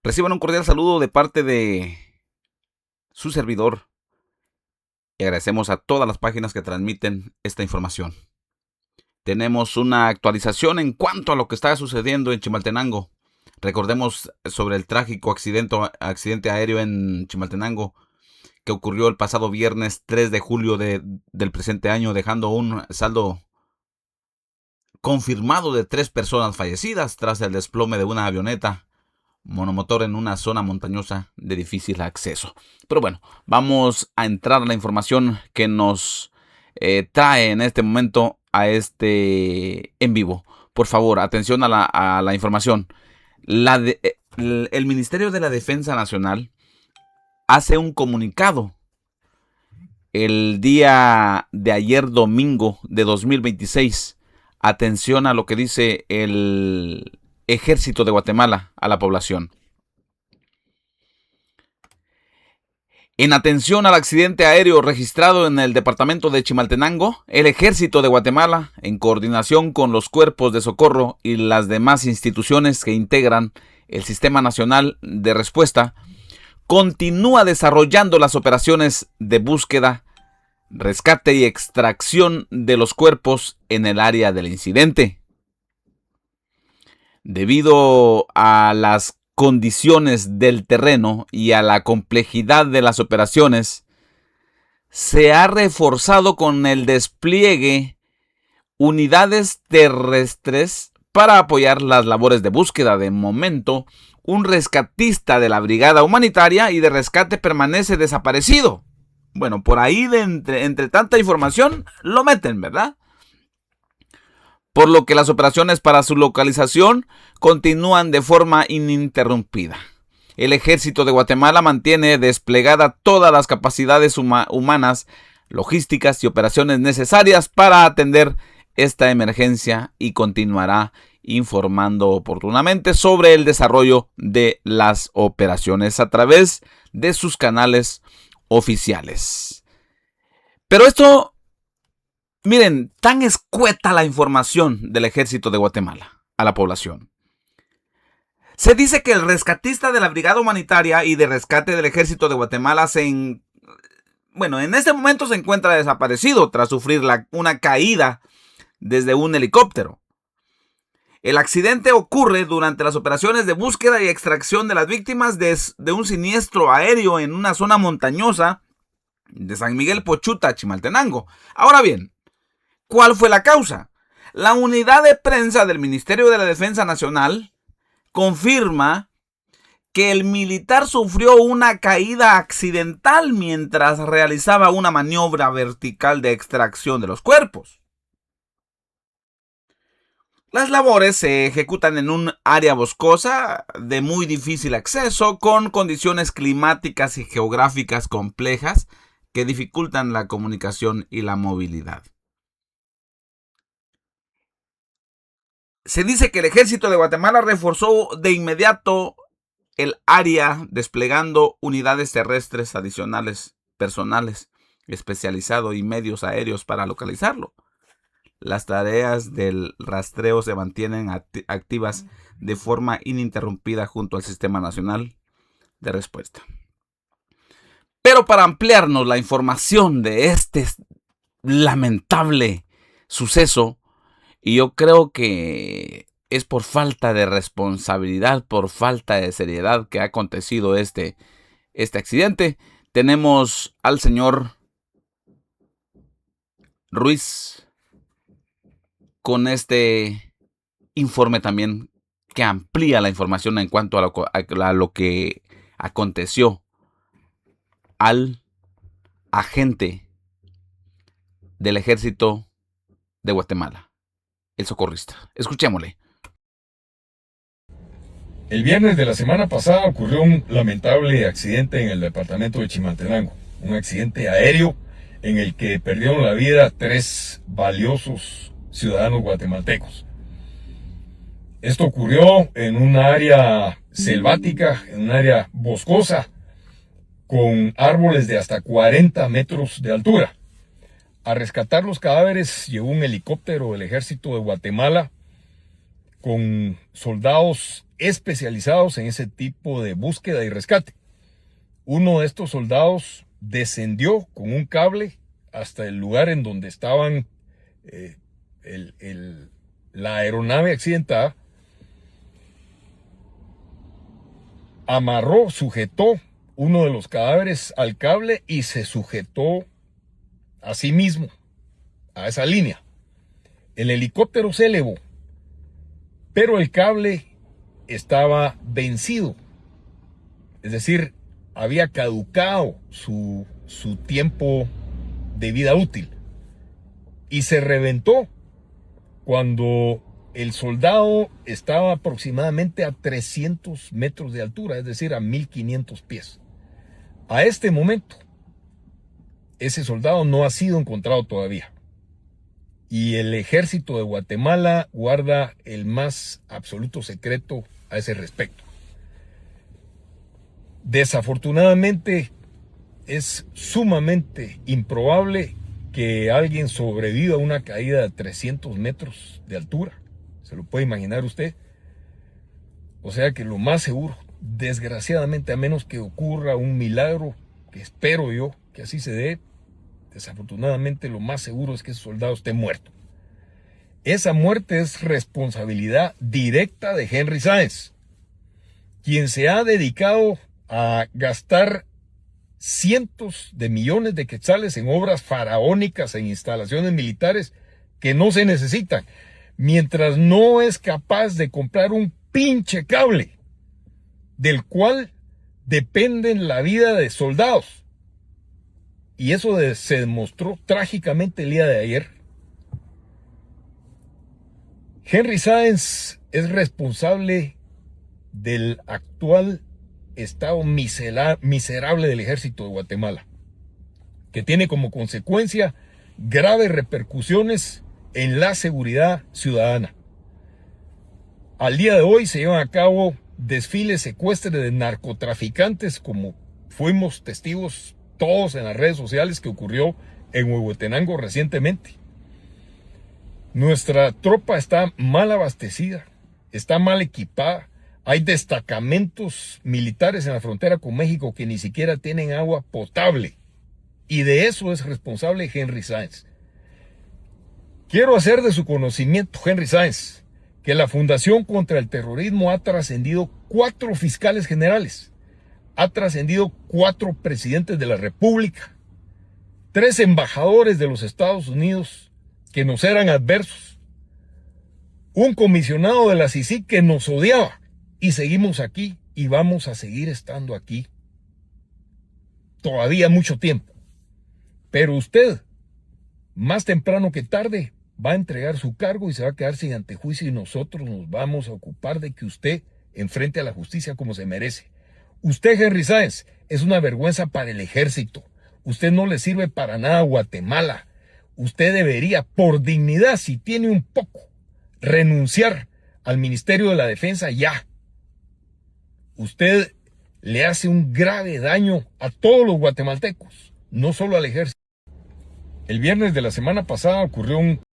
Reciban un cordial saludo de parte de su servidor y agradecemos a todas las páginas que transmiten esta información. Tenemos una actualización en cuanto a lo que está sucediendo en Chimaltenango. Recordemos sobre el trágico accidente aéreo en Chimaltenango que ocurrió el pasado viernes 3 de julio del presente año, dejando un saldo confirmado de 3 personas fallecidas tras el desplome de una avioneta monomotor en una zona montañosa de difícil acceso. Pero bueno, vamos a entrar a la información que nos trae en este momento a este en vivo. Por favor, atención a la información. El Ministerio de la Defensa Nacional hace un comunicado el día de ayer domingo de 2026. Atención a lo que dice el Ejército de Guatemala a la población. En atención al accidente aéreo registrado en el departamento de Chimaltenango, el Ejército de Guatemala, en coordinación con los cuerpos de socorro y las demás instituciones que integran el Sistema Nacional de Respuesta, continúa desarrollando las operaciones de búsqueda, rescate y extracción de los cuerpos en el área del incidente. Debido a las condiciones del terreno y a la complejidad de las operaciones, se ha reforzado con el despliegue unidades terrestres para apoyar las labores de búsqueda. De momento, un rescatista de la Brigada Humanitaria y de Rescate permanece desaparecido. Bueno, por ahí entre tanta información lo meten, ¿verdad? Por lo que las operaciones para su localización continúan de forma ininterrumpida. El Ejército de Guatemala mantiene desplegada todas las capacidades humanas, logísticas y operaciones necesarias para atender esta emergencia y continuará informando oportunamente sobre el desarrollo de las operaciones a través de sus canales oficiales. Pero esto, miren, tan escueta la información del Ejército de Guatemala a la población. Se dice que el rescatista de la Brigada Humanitaria y de Rescate del Ejército de Guatemala en este momento se encuentra desaparecido tras sufrir una caída desde un helicóptero. El accidente ocurre durante las operaciones de búsqueda y extracción de las víctimas de un siniestro aéreo en una zona montañosa de San Miguel Pochuta, Chimaltenango. Ahora bien, ¿cuál fue la causa? La unidad de prensa del Ministerio de la Defensa Nacional confirma que el militar sufrió una caída accidental mientras realizaba una maniobra vertical de extracción de los cuerpos. Las labores se ejecutan en un área boscosa de muy difícil acceso, con condiciones climáticas y geográficas complejas que dificultan la comunicación y la movilidad. Se dice que el Ejército de Guatemala reforzó de inmediato el área desplegando unidades terrestres adicionales, personales especializado y medios aéreos para localizarlo. Las tareas del rastreo se mantienen activas de forma ininterrumpida junto al Sistema Nacional de Respuesta. Pero para ampliarnos la información de este lamentable suceso, y yo creo que es por falta de responsabilidad, por falta de seriedad que ha acontecido este accidente, tenemos al señor Ruiz con este informe también que amplía la información en cuanto a lo que aconteció al agente del Ejército de Guatemala, el socorrista. Escuchémosle. El viernes de la semana pasada ocurrió un lamentable accidente en el departamento de Chimaltenango, un accidente aéreo en el que perdieron la vida 3 valiosos ciudadanos guatemaltecos. Esto ocurrió en un área selvática, en un área boscosa, con árboles de hasta 40 metros de altura. A rescatar los cadáveres llegó un helicóptero del Ejército de Guatemala con soldados especializados en ese tipo de búsqueda y rescate. Uno de estos soldados descendió con un cable hasta el lugar en donde estaban la aeronave accidentada, amarró, sujetó uno de los cadáveres al cable y se sujetó a sí mismo a esa línea. El helicóptero se elevó, pero el cable estaba vencido, es decir, había caducado su tiempo de vida útil y se reventó cuando el soldado estaba aproximadamente a 300 metros de altura, es decir, a 1500 pies. A este momento, ese soldado no ha sido encontrado todavía. Y el ejército de Guatemala guarda el más absoluto secreto a ese respecto. Desafortunadamente, es sumamente improbable que alguien sobreviva a una caída de 300 metros de altura. ¿Se lo puede imaginar usted? O sea que lo más seguro, desgraciadamente, a menos que ocurra un milagro, que espero yo que así se dé, desafortunadamente lo más seguro es que ese soldado esté muerto. Esa muerte es responsabilidad directa de Henry Sáenz, quien se ha dedicado a gastar cientos de millones de quetzales en obras faraónicas, en instalaciones militares que no se necesitan, mientras no es capaz de comprar un pinche cable del cual dependen la vida de soldados. Y eso se demostró trágicamente el día de ayer. Henry Sáenz es responsable del actual estado miserable del ejército de Guatemala, que tiene como consecuencia graves repercusiones en la seguridad ciudadana. Al día de hoy se llevan a cabo desfiles secuestres de narcotraficantes, como fuimos testigos todos en las redes sociales que ocurrió en Huehuetenango recientemente. Nuestra tropa está mal abastecida, está mal equipada. Hay destacamentos militares en la frontera con México que ni siquiera tienen agua potable. Y de eso es responsable Henry Sáenz. Quiero hacer de su conocimiento, Henry Sáenz, que la Fundación contra el Terrorismo ha trascendido 4 fiscales generales, ha trascendido 4 presidentes de la República, 3 embajadores de los Estados Unidos que nos eran adversos, un comisionado de la CICIG que nos odiaba, y seguimos aquí y vamos a seguir estando aquí todavía mucho tiempo. Pero usted, más temprano que tarde, va a entregar su cargo y se va a quedar sin antejuicio, y nosotros nos vamos a ocupar de que usted enfrente a la justicia como se merece. Usted, Henry Sáenz, es una vergüenza para el ejército. Usted no le sirve para nada a Guatemala. Usted debería, por dignidad, si tiene un poco, renunciar al Ministerio de la Defensa ya. Usted le hace un grave daño a todos los guatemaltecos, no solo al ejército. El viernes de la semana pasada ocurrió un